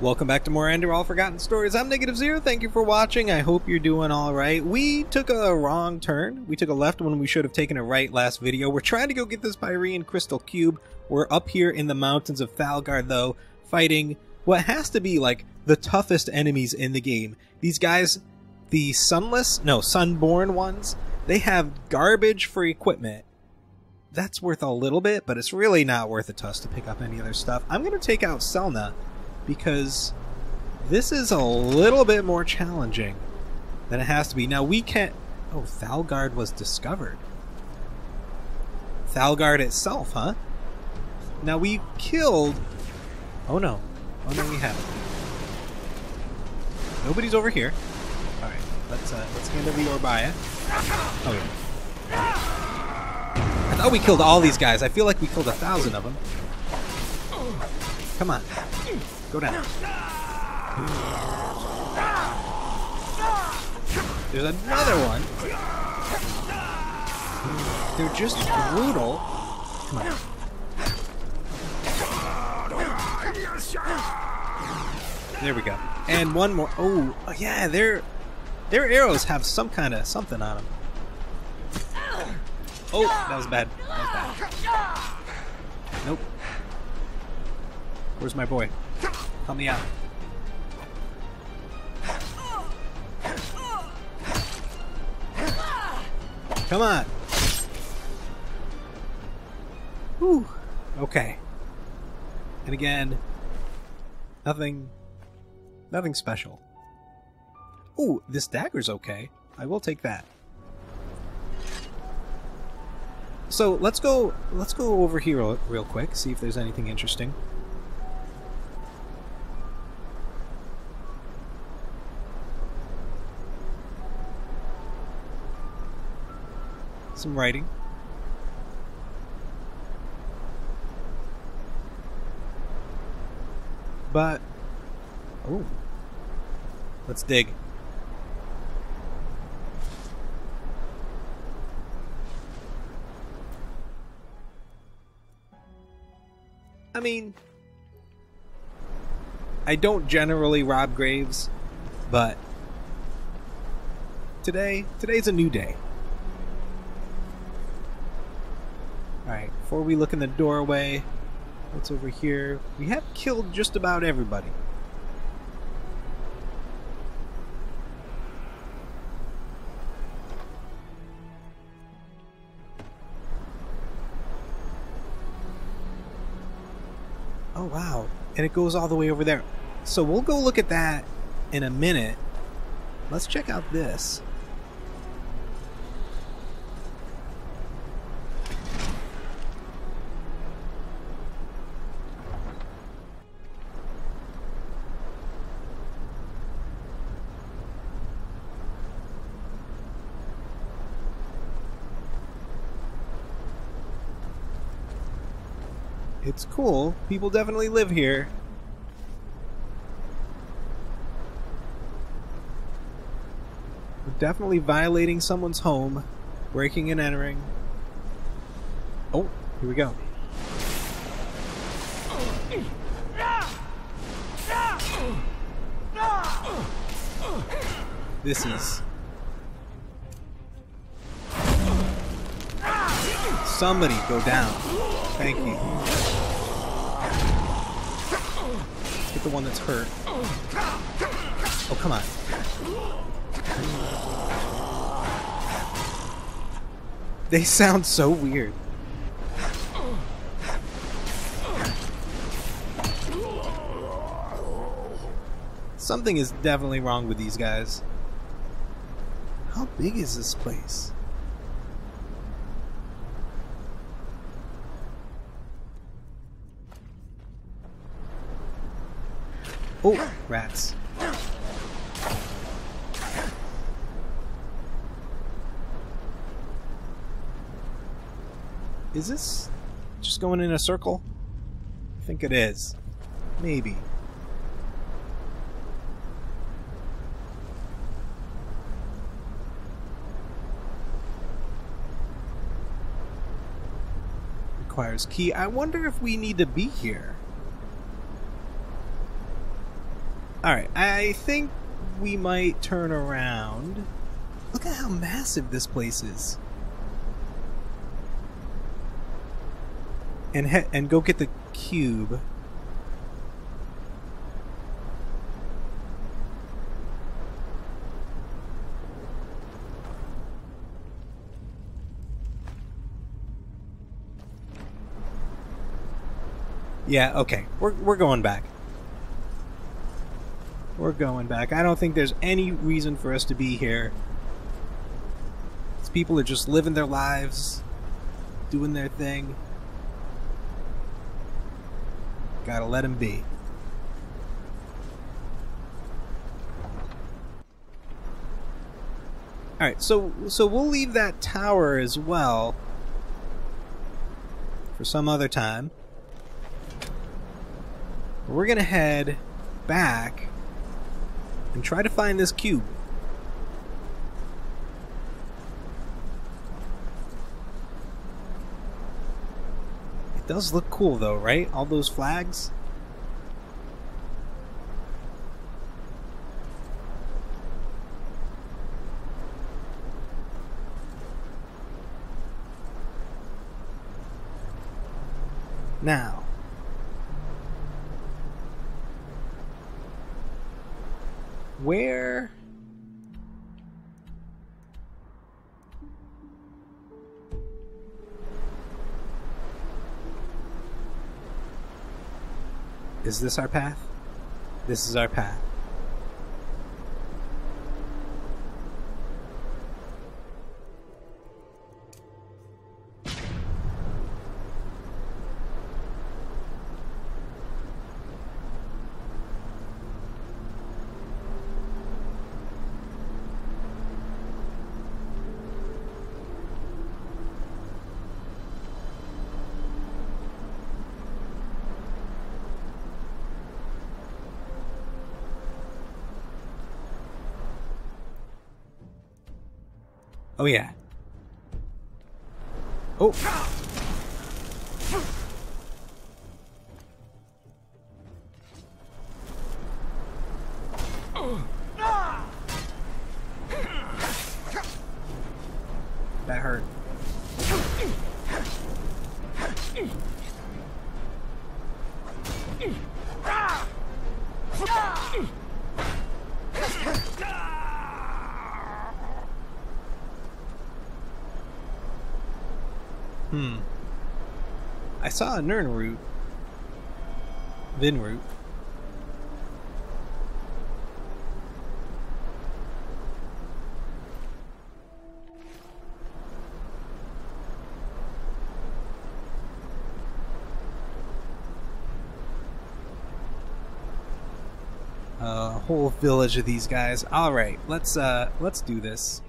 Welcome back to more Enderal Forgotten Stories. I'm Negative Zero. Thank you for watching. I hope you're doing alright. We took a wrong turn. We took a left when we should have taken a right last video. We're trying to go get this Pyrean Crystal Cube. We're up here in the mountains of Falgard, though, fighting what has to be, like, the toughest enemies in the game. These guys, the Sunborn ones, they have garbage for equipment. That's worth a little bit, but it's really not worth it to us to pick up any other stuff. I'm going to take out Selna, because this is a little bit more challenging than it has to be. Now we can't... Oh, Falgard was discovered. Falgard itself, huh? Now we killed... Oh no. Oh no, we haven't. Nobody's over here. Alright, let's hand over the Orbaya. Oh yeah. I thought we killed all these guys. I feel like we killed 1,000 of them. Come on. Go down. There's another one. They're just brutal. Come on. There we go. And one more. Oh, yeah, their arrows have some kind of something on them. Oh, that was bad. That was bad. Nope. Where's my boy? Help me out. Come on. Whew. Okay. And again, nothing special. Ooh, this dagger's okay. I will take that. So let's go over here real quick, see if there's anything interesting. Some writing. But oh, let's dig. I mean, I don't generally rob graves, but today's a new day. Alright, before we look in the doorway, what's over here? We have killed just about everybody. Oh wow, and it goes all the way over there. So we'll go look at that in a minute. Let's check out this. It's cool. People definitely live here. We're definitely violating someone's home, breaking and entering. Oh, here we go. This is... Somebody go down. Thank you. Get the one that's hurt. Oh, come on. They sound so weird. Something is definitely wrong with these guys. How big is this place? Oh, rats. Is this just going in a circle? I think it is. Maybe. Requires key. I wonder if we need to be here. Alright, I think we might turn around. Look at how massive this place is. And go get the cube. Yeah, okay. We're going back. We're going back. I don't think there's any reason for us to be here. These people are just living their lives, doing their thing. Gotta let them be. Alright, so we'll leave that tower as well for some other time. We're gonna head back and try to find this cube. It does look cool though, right? All those flags. Now, where is this our path? This is our path. Oh yeah. Oh. That hurt. I saw a Nern root. Vin root. A whole village of these guys. All right, let's do this.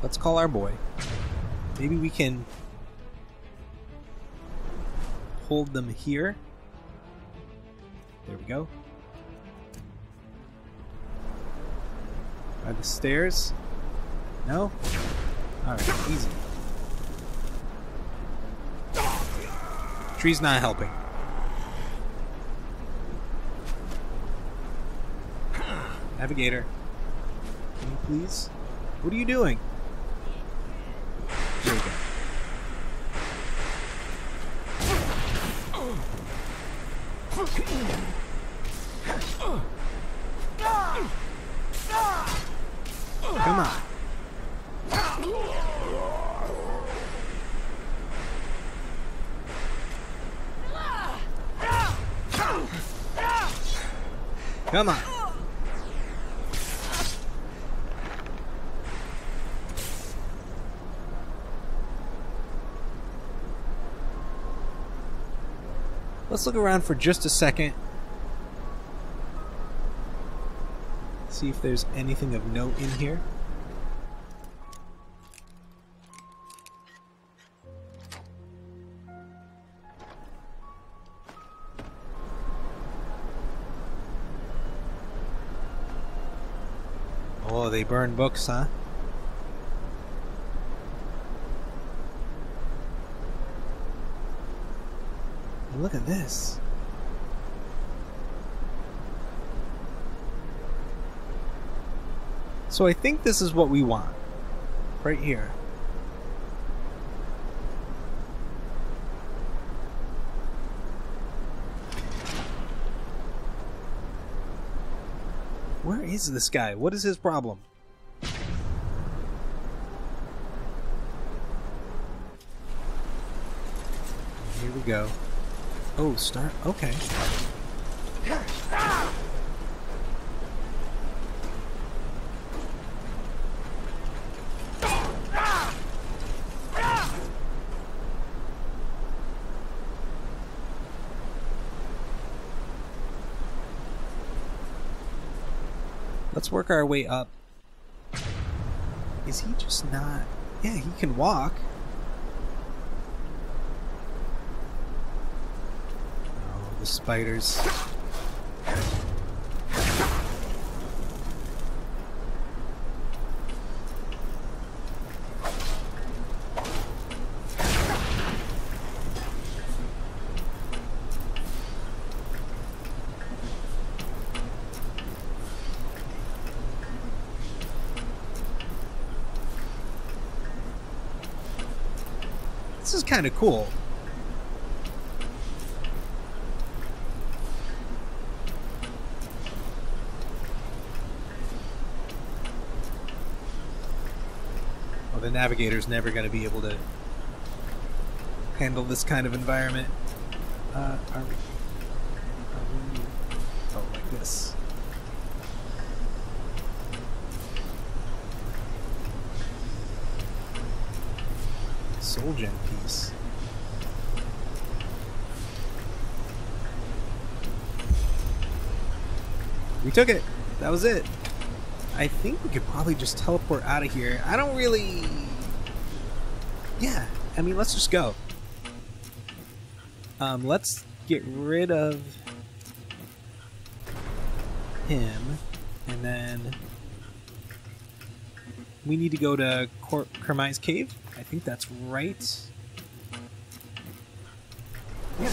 Let's call our boy. Maybe we can hold them here. There we go. Are the stairs? No? Alright, easy. Tree's not helping. Navigator. Can you please? What are you doing? There we go. Come on. Come on. Let's look around for just a second. See if there's anything of note in here. Oh, they burn books, huh? Look at this. So I think this is what we want. Right here. Where is this guy? What is his problem? Here we go. Oh, start. Okay. Let's work our way up. Is he just not... Yeah, he can walk. Oh, the spiders. This is kind of cool. Well, the navigator's never going to be able to handle this kind of environment. Are we... Oh, like this. Soul Gen piece. We took it. That was it. I think we could probably just teleport out of here. I don't really... Yeah, I mean, let's just go. Let's get rid of him, and then we need to go to Kermai's Cave. I think that's right. Yeah.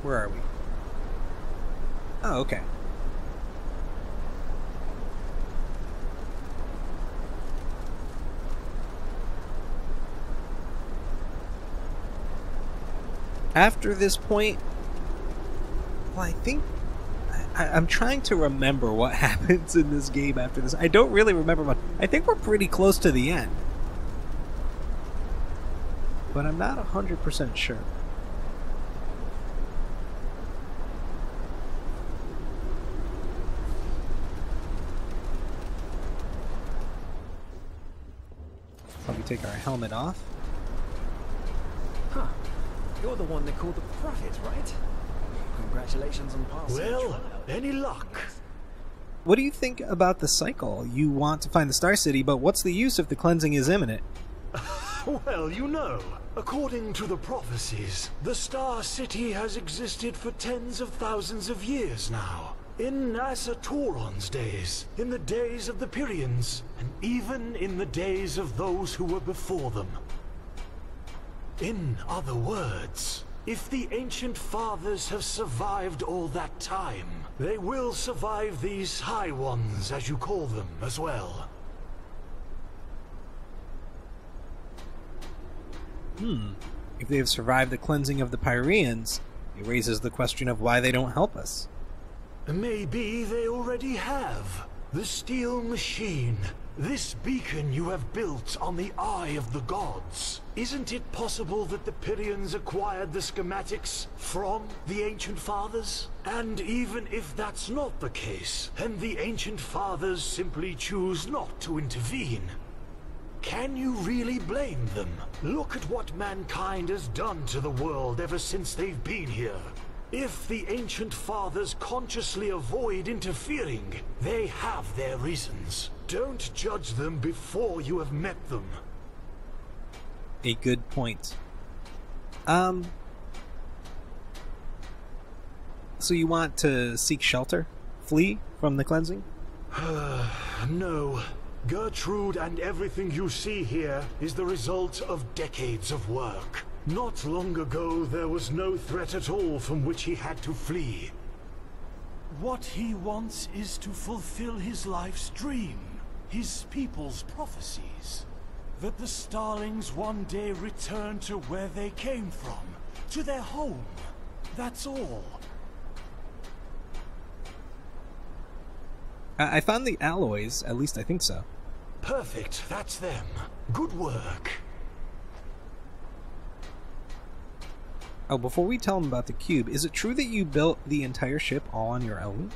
Where are we? Oh, okay. After this point, well, I think I'm trying to remember what happens in this game after this. I don't really remember much. I think we're pretty close to the end, but I'm not 100% sure. Probably take our helmet off. Huh. You're the one they call the Prophet, right? Congratulations on passing. Well, any luck? What do you think about the cycle? You want to find the Star City, but what's the use if the cleansing is imminent? Well, you know, according to the prophecies, the Star City has existed for tens of thousands of years now. In Asatoron's days, in the days of the Pyrians, and even in the days of those who were before them. In other words, if the Ancient Fathers have survived all that time, they will survive these High Ones, as you call them, as well. If they have survived the cleansing of the Pyrians, it raises the question of why they don't help us. Maybe they already have. The steel machine. This beacon you have built on the Eye of the Gods. Isn't it possible that the Pyrians acquired the schematics from the Ancient Fathers? And even if that's not the case, then the Ancient Fathers simply choose not to intervene. Can you really blame them? Look at what mankind has done to the world ever since they've been here. If the Ancient Fathers consciously avoid interfering, they have their reasons. Don't judge them before you have met them. A good point. So you want to seek shelter? Flee from the cleansing? No. Gertrude and everything you see here is the result of decades of work. Not long ago, there was no threat at all from which he had to flee. What he wants is to fulfill his life's dream, his people's prophecies. That the Starlings one day return to where they came from, to their home. That's all. I found the alloys, at least I think so. Perfect, that's them. Good work. Oh, before we tell him about the cube, is it true that you built the entire ship all on your own?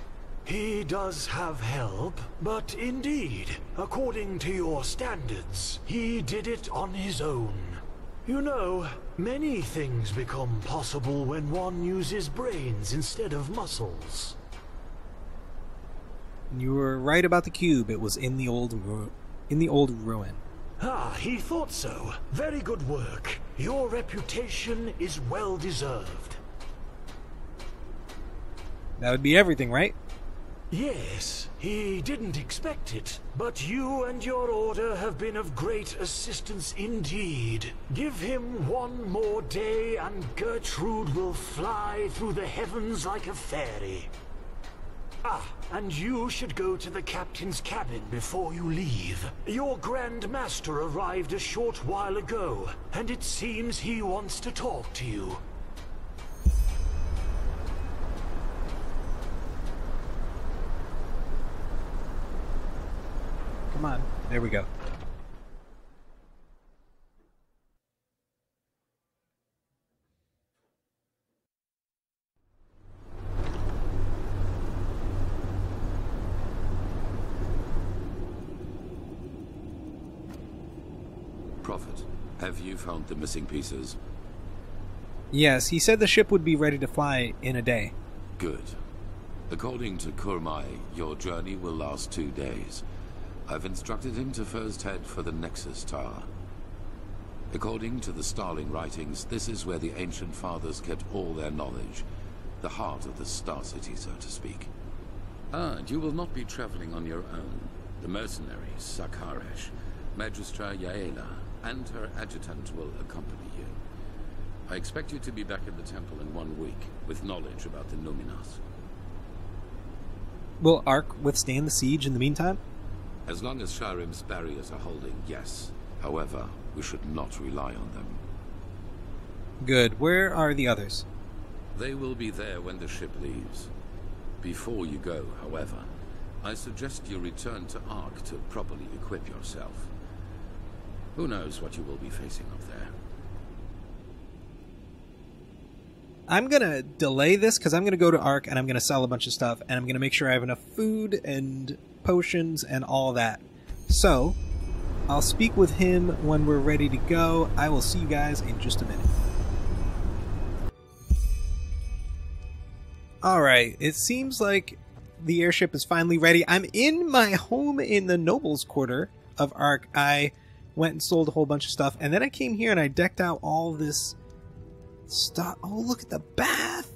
He does have help, but indeed, according to your standards, he did it on his own. You know, many things become possible when one uses brains instead of muscles. You were right about the cube. It was in the old ruin. Ah, he thought so. Very good work. Your reputation is well deserved. That would be everything, right? Yes, he didn't expect it, but you and your order have been of great assistance indeed. Give him one more day and Gertrude will fly through the heavens like a fairy. Ah, and you should go to the captain's cabin before you leave. Your Grand Master arrived a short while ago, and it seems he wants to talk to you. Come on. There we go. Prophet, have you found the missing pieces? Yes, he said the ship would be ready to fly in a day. Good. According to Kurmai, your journey will last 2 days. I've instructed him to first head for the Nexus Tower. According to the Starling writings, this is where the ancient fathers kept all their knowledge. The heart of the Star City, so to speak. And you will not be traveling on your own. The mercenaries, Sakaresh, Magistra Yaela, and her adjutant will accompany you. I expect you to be back at the temple in 1 week, with knowledge about the Numinas. Will Ark withstand the siege in the meantime? As long as Skyrim's barriers are holding, yes. However, we should not rely on them. Good. Where are the others? They will be there when the ship leaves. Before you go, however, I suggest you return to Ark to properly equip yourself. Who knows what you will be facing up there? I'm going to delay this because I'm going to go to Ark and I'm going to sell a bunch of stuff and I'm going to make sure I have enough food and potions and all that. So, I'll speak with him when we're ready to go. I will see you guys in just a minute. Alright, it seems like the airship is finally ready. I'm in my home in the Nobles Quarter of Ark. I went and sold a whole bunch of stuff, and then I came here and I decked out all this stuff. Oh, look at the bath!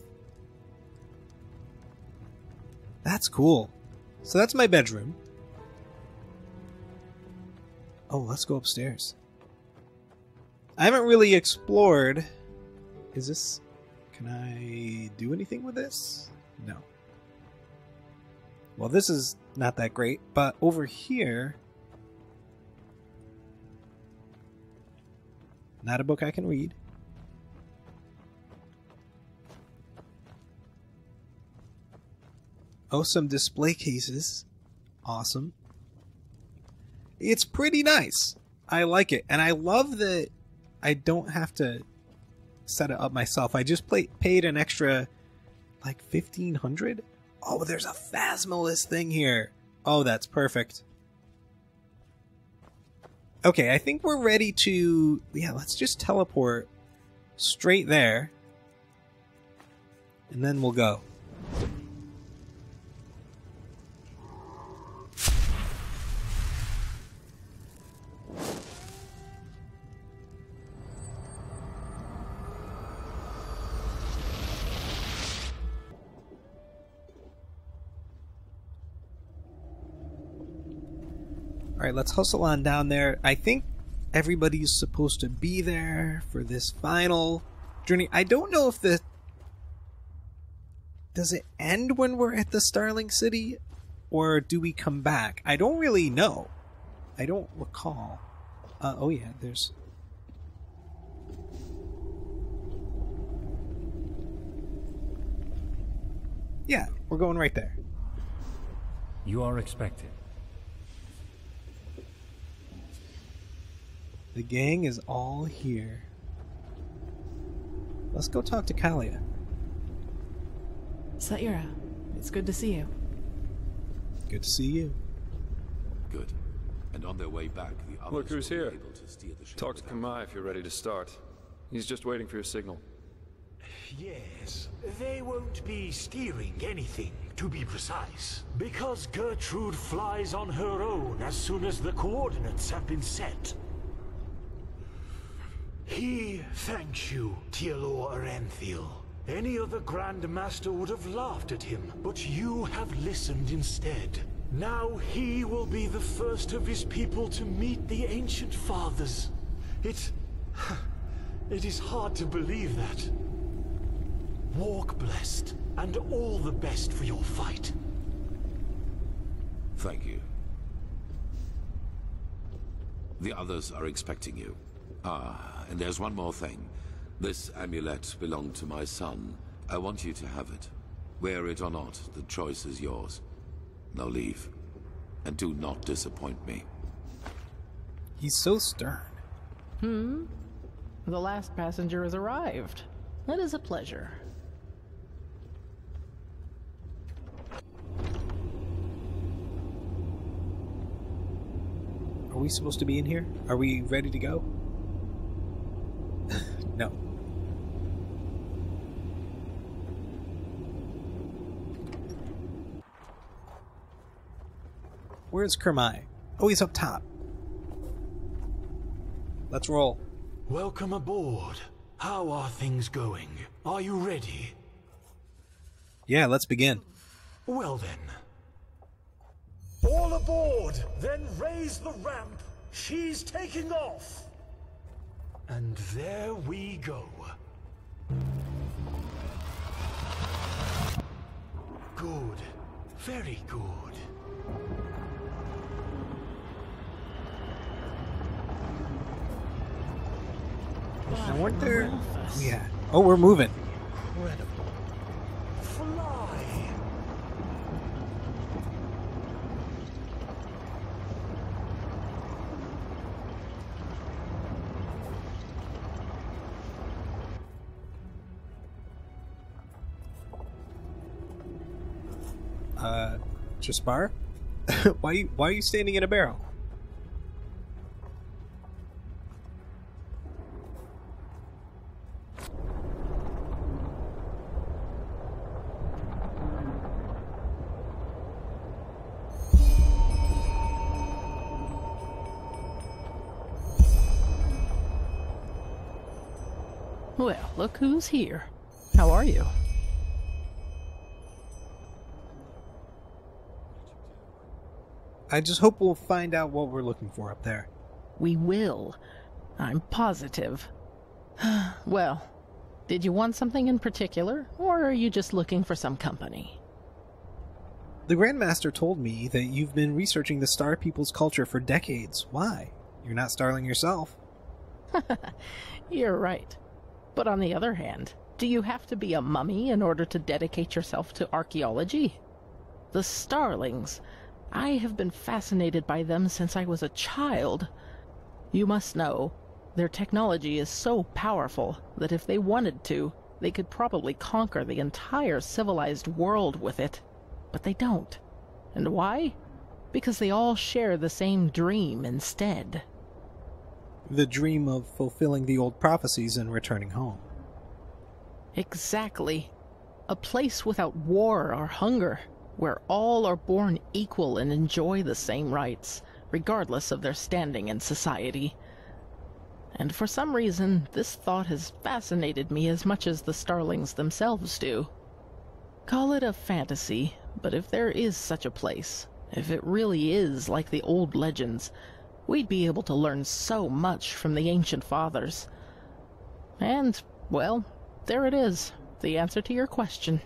That's cool. So that's my bedroom. Oh, let's go upstairs. I haven't really explored. Is this... Can I do anything with this? No. Well, this is not that great, but over here... Not a book I can read. Oh, some display cases. Awesome. It's pretty nice. I like it. And I love that I don't have to set it up myself. I just paid an extra, like, $1,500? Oh, there's a Phasmalist thing here. Oh, that's perfect. Okay, I think we're ready to... Yeah, let's just teleport straight there. And then we'll go. Alright, let's hustle on down there. I think everybody's supposed to be there for this final journey. I don't know if the... Does it end when we're at the Starling City? Or do we come back? I don't really know. I don't recall. Oh yeah, there's... Yeah, we're going right there. You are expected. The gang is all here. Let's go talk to Kalia. Saira, it's good to see you. Good to see you. Good. And on their way back, the others Look who's will be here. able to steer the ship Talk to without- Kamai if you're ready to start. He's just waiting for your signal. Yes, they won't be steering anything, to be precise. Because Gertrude flies on her own as soon as the coordinates have been set. He thanks you, Tielor Arenthiel. Any other Grand Master would have laughed at him, but you have listened instead. Now he will be the first of his people to meet the Ancient Fathers. It is hard to believe that. Walk blessed, and all the best for your fight. Thank you. The others are expecting you. Ah, and there's one more thing. This amulet belonged to my son. I want you to have it. Wear it or not, the choice is yours. Now leave. And do not disappoint me. He's so stern. The last passenger has arrived. That is a pleasure. Are we supposed to be in here? Are we ready to go? No. Where's Kermai? Oh, he's up top. Let's roll. Welcome aboard. How are things going? Are you ready? Yeah, let's begin. Well then. All aboard! Then raise the ramp! She's taking off! And there we go. Good. Very good. Now, weren't there... Yeah. Oh, we're moving. Incredible. Fly! Jaspar? Why are you standing in a barrel? Well, look who's here. How are you? I just hope we'll find out what we're looking for up there. We will. I'm positive. Well, did you want something in particular, or are you just looking for some company? The Grandmaster told me that you've been researching the Star People's culture for decades. Why? You're not Starling yourself. You're right. But on the other hand, do you have to be a mummy in order to dedicate yourself to archaeology? The Starlings. I have been fascinated by them since I was a child. You must know, their technology is so powerful that if they wanted to, they could probably conquer the entire civilized world with it. But they don't. And why? Because they all share the same dream instead. The dream of fulfilling the old prophecies and returning home. Exactly. A place without war or hunger, where all are born equal and enjoy the same rights, regardless of their standing in society. And for some reason, this thought has fascinated me as much as the Starlings themselves do. Call it a fantasy, but if there is such a place, If it really is like the old legends, we'd be able to learn so much from the ancient fathers. And, well, there it is, the answer to your question.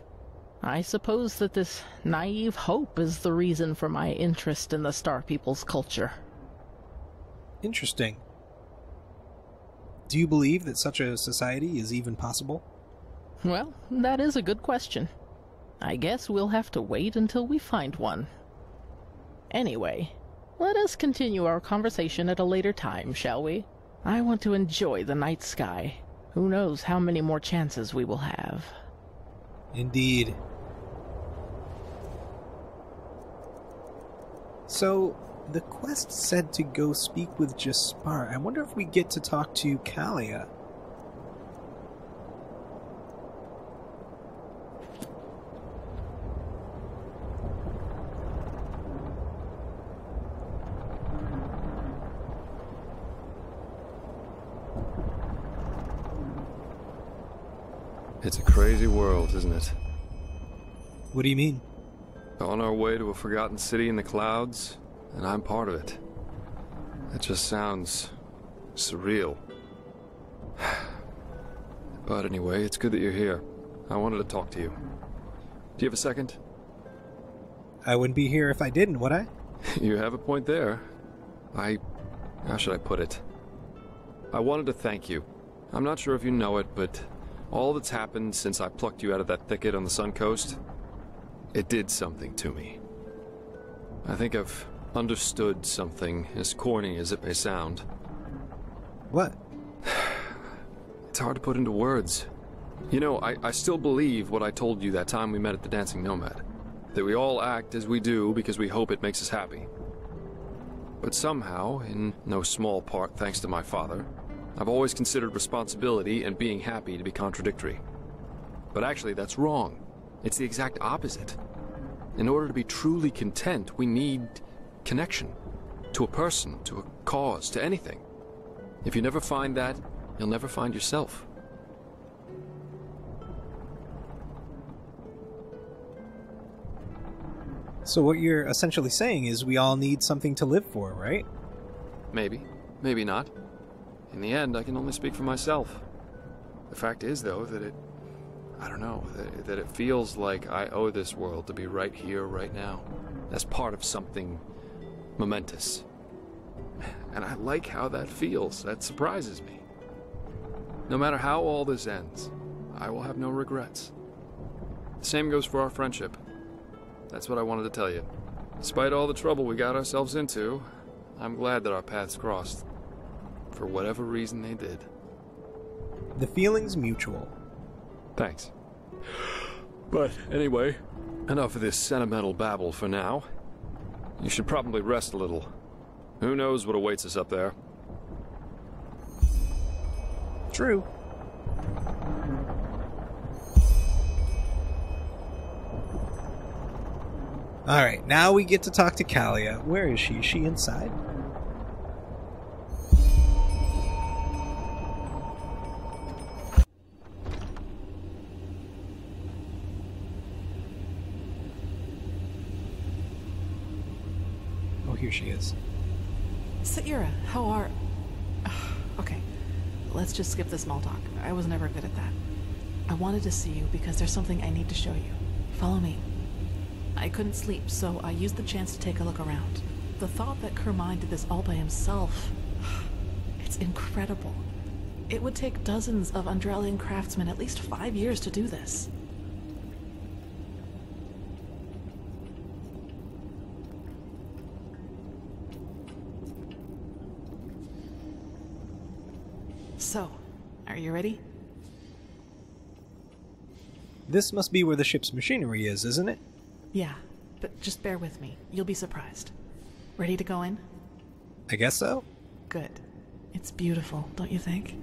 I suppose that this naive hope is the reason for my interest in the Star People's culture. Interesting. Do you believe that such a society is even possible? Well, that is a good question. I guess we'll have to wait until we find one. Anyway, let us continue our conversation at a later time, shall we? I want to enjoy the night sky. Who knows how many more chances we will have. Indeed. So, the quest said to go speak with Jaspar. I wonder if we get to talk to Kalia. It's a crazy world, isn't it? What do you mean? On our way to a forgotten city in the clouds, and I'm part of it. It just sounds surreal. But anyway, it's good that you're here. I wanted to talk to you. Do you have a second? I wouldn't be here if I didn't, would I? You have a point there. How should I put it? I wanted to thank you. I'm not sure if you know it, but all that's happened since I plucked you out of that thicket on the Sun Coast, it did something to me. I think I've understood something, as corny as it may sound. What? It's hard to put into words. You know, I still believe what I told you that time we met at the Dancing Nomad. That we all act as we do because we hope it makes us happy. But somehow, in no small part thanks to my father, I've always considered responsibility and being happy to be contradictory. But actually, that's wrong. It's the exact opposite. In order to be truly content, we need connection. To a person, to a cause, to anything. If you never find that, you'll never find yourself. So what you're essentially saying is we all need something to live for, right? Maybe. Maybe not. In the end, I can only speak for myself. The fact is, though, that I don't know, that it feels like I owe this world to be right here, right now. As part of something momentous. And I like how that feels. That surprises me. No matter how all this ends, I will have no regrets. The same goes for our friendship. That's what I wanted to tell you. Despite all the trouble we got ourselves into, I'm glad that our paths crossed. For whatever reason they did. The feeling's mutual. Thanks. But anyway, enough of this sentimental babble for now. You should probably rest a little. Who knows what awaits us up there? True. Alright, now we get to talk to Kalia. Where is she? Is she inside? Oh, here she is. Saira, how are... Okay, let's just skip the small talk. I was never good at that. I wanted to see you because there's something I need to show you. Follow me. I couldn't sleep, so I used the chance to take a look around. The thought that Carmine did this all by himself... It's incredible. It would take dozens of Enderalian craftsmen at least 5 years to do this. So, are you ready? This must be where the ship's machinery is, isn't it? Yeah, but just bear with me. You'll be surprised. Ready to go in? I guess so. Good. It's beautiful, don't you think?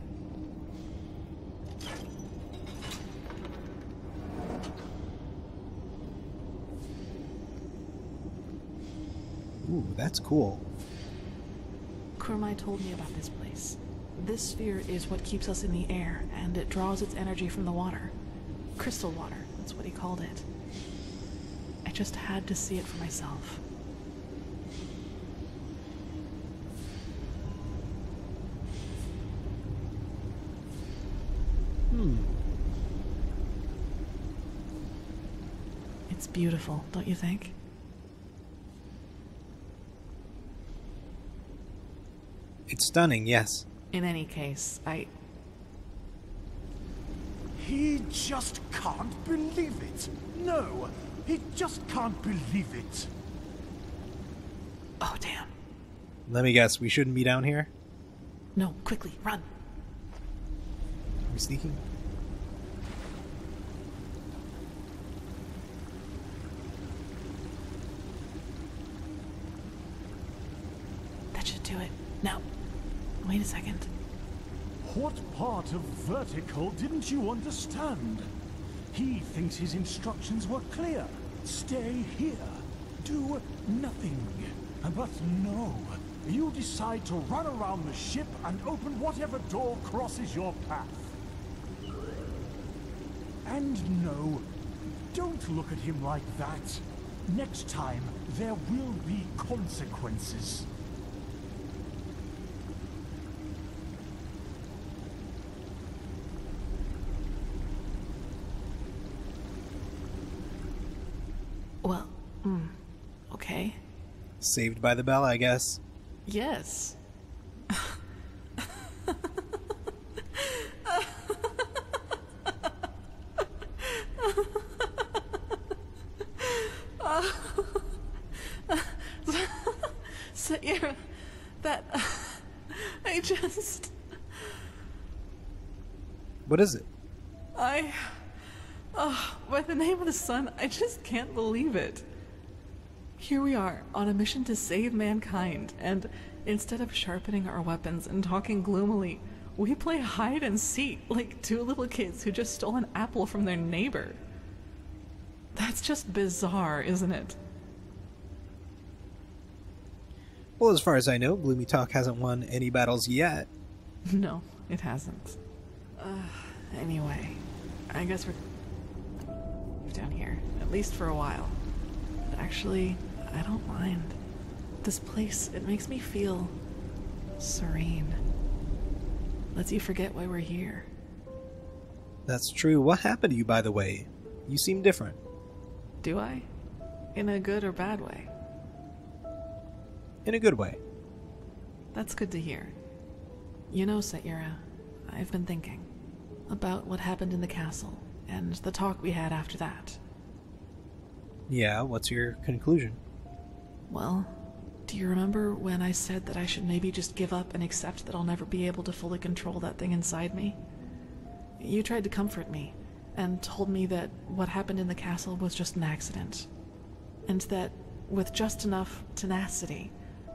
Ooh, that's cool. Kurmai told me about this place. This sphere is what keeps us in the air, and it draws its energy from the water. Crystal water, that's what he called it. I just had to see it for myself. It's beautiful, don't you think? It's stunning, yes. In any case, He just can't believe it. No, he just can't believe it. Oh, damn. Let me guess, we shouldn't be down here? No, quickly, run. Are we sneaking? That should do it. Now, wait a second. What part of vertical didn't you understand? He thinks his instructions were clear. Stay here. Do nothing. But no. You decide to run around the ship and open whatever door crosses your path. And no, don't look at him like that. Next time, there will be consequences. Well, okay. Saved by the bell, I guess. Yes. Sayira, that... I just... What is it? By the name of the sun, I just can't believe it. Here we are, on a mission to save mankind, and instead of sharpening our weapons and talking gloomily, we play hide and seek like two little kids who just stole an apple from their neighbor. That's just bizarre, isn't it? Well, as far as I know, Gloomy Talk hasn't won any battles yet. No, it hasn't. Anyway, I guess we're down here, at least for a while. But actually, I don't mind. This place, it makes me feel serene. Lets you forget why we're here. That's true. What happened to you, by the way? You seem different. Do I? In a good or bad way? In a good way. That's good to hear. You know, Sayira, I've been thinking about what happened in the castle and the talk we had after that. Yeah, what's your conclusion? Well, do you remember when I said that I should maybe just give up and accept that I'll never be able to fully control that thing inside me? You tried to comfort me and told me that what happened in the castle was just an accident, and that with just enough tenacity,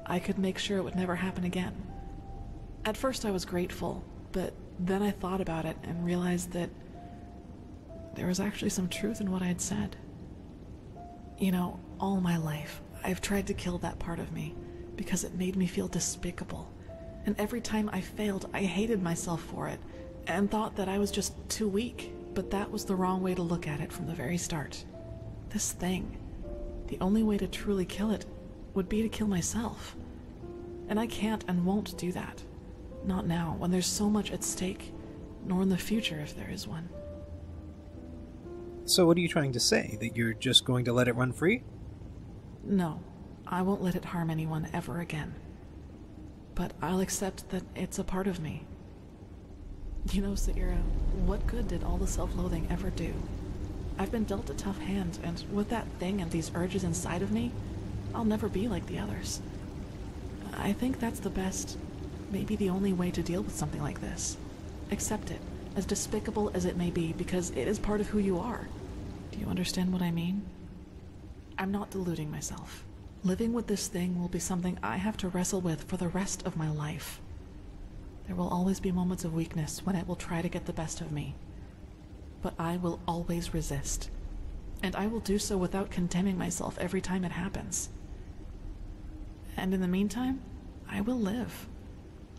I could make sure it would never happen again. At first I was grateful, but then I thought about it and realized that there was actually some truth in what I had said. You know, all my life, I've tried to kill that part of me because it made me feel despicable. And every time I failed, I hated myself for it and thought that I was just too weak. But that was the wrong way to look at it from the very start. This thing, the only way to truly kill it would be to kill myself. And I can't and won't do that. Not now, when there's so much at stake, nor in the future if there is one. So what are you trying to say? That you're just going to let it run free? No, I won't let it harm anyone ever again. But I'll accept that it's a part of me. You know, Sayira, what good did all the self-loathing ever do? I've been dealt a tough hand, and with that thing and these urges inside of me, I'll never be like the others. I think that's the best, maybe the only way to deal with something like this. Accept it, as despicable as it may be, because it is part of who you are. Do you understand what I mean? I'm not deluding myself. Living with this thing will be something I have to wrestle with for the rest of my life. There will always be moments of weakness when it will try to get the best of me. But I will always resist. And I will do so without condemning myself every time it happens. And in the meantime, I will live.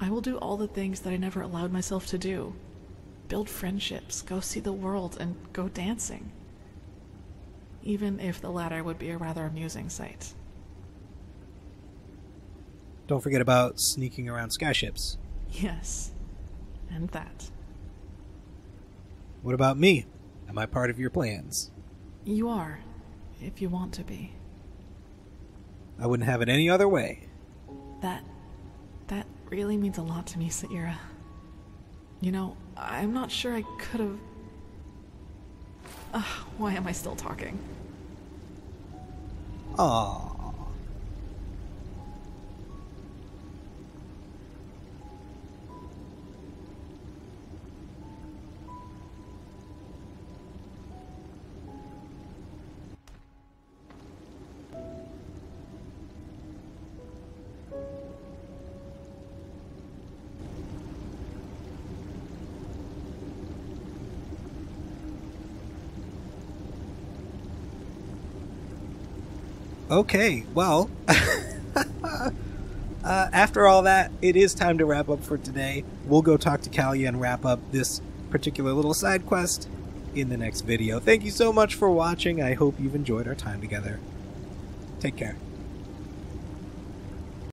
I will do all the things that I never allowed myself to do. Build friendships, go see the world, and go dancing. Even if the latter would be a rather amusing sight. Don't forget about sneaking around skyships. Yes, and that. What about me? Am I part of your plans? You are. if you want to be. I wouldn't have it any other way. That really means a lot to me, Saira. You know, I'm not sure I could have... why am I still talking? Aww. Okay, well, after all that, it is time to wrap up for today. We'll go talk to Kalia and wrap up this particular little side quest in the next video. Thank you so much for watching. I hope you've enjoyed our time together. Take care.